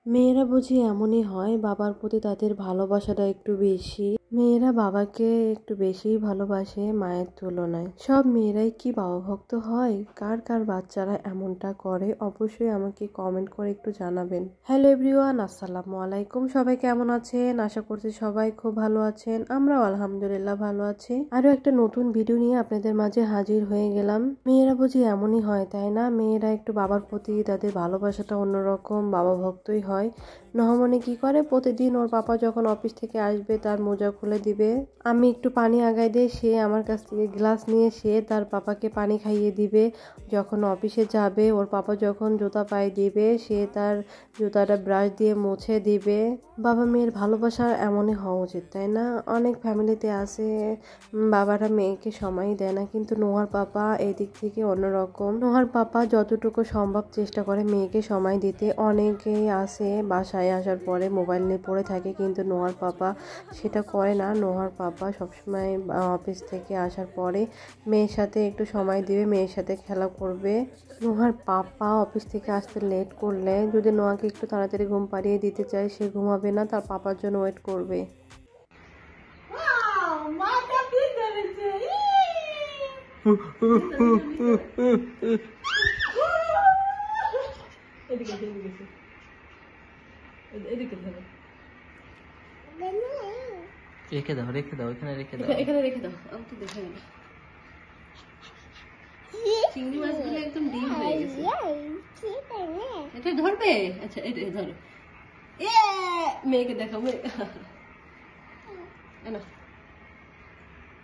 মেয়েরা বুঝি এমনই হয়, বাবার প্রতি তাদের ভালোবাসাটা একটু বেশি। মেয়েরা বাবাকে একটু বেশিই ভালোবাসে মায়ের তুলনায়। সব মেয়েরাই কি বাবা ভক্ত হয়? কার কার বাচ্চারা এমনটা করে অবশ্যই আমাকে কমেন্ট করে একটু জানাবেন। হ্যালো এভরিওয়ান, আসসালামু আলাইকুম। সবাই কেমন আছেন? আশা করছি সবাই খুব ভালো আছেন। আমরাও আলহামদুলিল্লাহ ভালো আছি। আরো একটা নতুন ভিডিও নিয়ে আপনাদের মাঝে হাজির হয়ে গেলাম। মেয়েরা বুঝি এমনই হয়, তাই না? মেয়েরা একটু বাবার প্রতি তাদের ভালোবাসাটা অন্যরকম, বাবা ভক্তই হয়। নহমনি কি করে, প্রতিদিন ওর পাপা যখন অফিস থেকে আসবে তার মোজা খুলে দিবে, আমি একটু পানি আগাই দিয়ে সে আমার কাছ থেকে গ্লাস নিয়ে সে তার পাপাকে পানি খাইয়ে দিবে। যখন অফিসে যাবে ওর পাপা যখন জুতা পায়ে দিবে সে তার জুতাটা ব্রাশ দিয়ে মুছে দিবে। বাবা মেয়ের ভালোবাসা এমনই হওয়া উচিত, তাই না? অনেক ফ্যামিলিতে আছে বাবারা মেয়েকে সময় দেয় না, কিন্তু নোহার পাপা এই দিক থেকে অন্যরকম। নোহার পাপা যতটুকু সম্ভব চেষ্টা করে মেয়েকে সময় দিতে। অনেকেই আছে বাসায় আসার পরে মোবাইল নিয়ে পড়ে থাকে, কিন্তু নোহার পাপা সেটা করে না। নোহার পাপা সবসময় অফিস থেকে আসার পরে মেয়ের সাথে একটু সময় দিবে, মেয়ের সাথে খেলা করবে। নোহার পাপা অফিস থেকে আসতে লেট করলে যদি নোহাকে একটু তাড়াতাড়ি ঘুম পাড়িয়ে দিতে চায়, সে ঘুমাবে না, তার পাপার জন্য ওয়েট করবে। রেখে দাও এখানে রেখে দাও, এখানে রেখে দাও, আমি তো দেখে গেল। চিংড়ি মাছগুলো একদম ডিম হয়ে গেছে। এটা ধরবে? আচ্ছা এটা ধরো। মেয়েকে দেখো, মেয়ে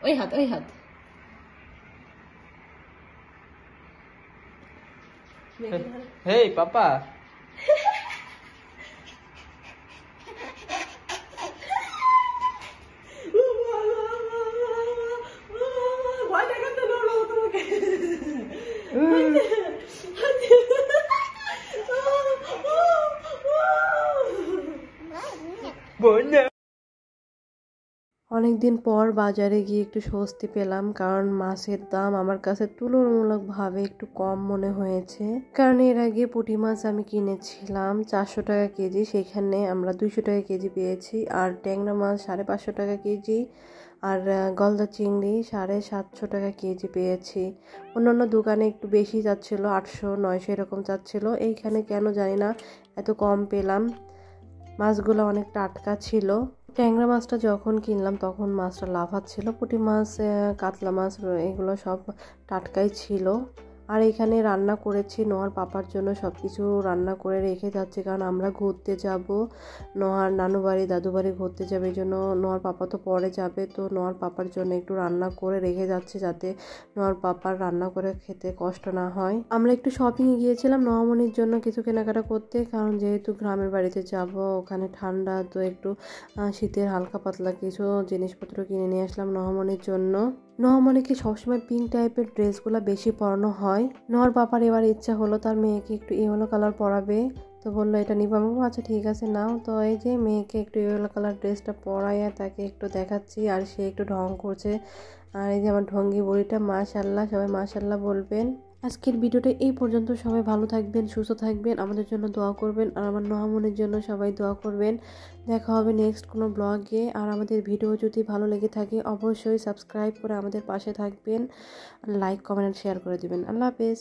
ওই হাত ওই হাত। হেই পাপা। অনেকদিন পর বাজারে গিয়ে একটু স্বস্তি পেলাম, কারণ মাছের দাম আমার কাছে তুলনামূলকভাবে একটু কম মনে হয়েছে। কারণ এর আগে পুঁটি মাছ আমি কিনেছিলাম 400 টাকা কেজি, সেখানে আমরা 200 টাকা কেজি পেয়েছি। আর ট্যাংরা মাছ 550 টাকা কেজি, আর গলদা চিংড়ি 750 টাকা কেজি পেয়েছি। অন্যান্য দোকানে একটু বেশি যাচ্ছিল, 800 900 এরকম যাচ্ছিল। এইখানে কেন জানি না এত কম পেলাম। মাছগুলো অনেক টাটকা ছিল। ট্যাংরা মাছটা যখন কিনলাম তখন মাছটা লাফাচ্ছিল। পুঁটি মাছ, কাতলা মাছ এগুলো সব টাটকাই ছিল। আর এখানে রান্না করেছি নোহার পাপার জন্য, সব কিছু রান্না করে রেখে যাচ্ছি, কারণ আমরা ঘুরতে যাব, নোহার নানু বাড়ি দাদু বাড়ি ঘুরতে যাবে। এই জন্য নোহার পাপা তো পরে যাবে, তো নোহার পাপার জন্য একটু রান্না করে রেখে যাচ্ছে, যাতে নোহার পাপার রান্না করে খেতে কষ্ট না হয়। আমরা একটু শপিংয়ে গিয়েছিলাম নোহামনির জন্য কিছু কেনাকাটা করতে, কারণ যেহেতু গ্রামের বাড়িতে যাব, ওখানে ঠান্ডা, তো একটু শীতের হালকা পাতলা কিছু জিনিসপত্র কিনে নিয়ে আসলাম নোহামনির জন্য। নোহামনিকে সবসময় পিঙ্ক টাইপের ড্রেসগুলো বেশি পরানো হয়। নোহার পাপার এবার ইচ্ছা হলো তার মেয়েকে একটু ইয়েলো কালার পরাবে, তো বললো এটা নিবো। আমি বলবো আচ্ছা ঠিক আছে নাও। তো এই যে মেয়েকে একটু ইয়েলো কালার ড্রেসটা পরাইয়া তাকে একটু দেখাচ্ছি, আর সে একটু ঢং করছে। আর এই যে আমার ঢঙ্গি বুড়িটা, মাশাআল্লাহ, সবাই মাশাআল্লাহ বলবেন। আজকের ভিডিওটা এই পর্যন্ত। সবাই ভালো থাকবেন, সুস্থ থাকবেন, আমাদের জন্য দোয়া করবেন, আর আমার নোহামনির জন্য সবাই দোয়া করবেন। দেখা হবে নেক্সট কোনো ব্লগে। আর আমাদের ভিডিও যদি ভালো লেগে থাকে অবশ্যই সাবস্ক্রাইব করে আমাদের পাশে থাকবেন, লাইক কমেন্ট শেয়ার করে দিবেন। আল্লাহ হাফেজ।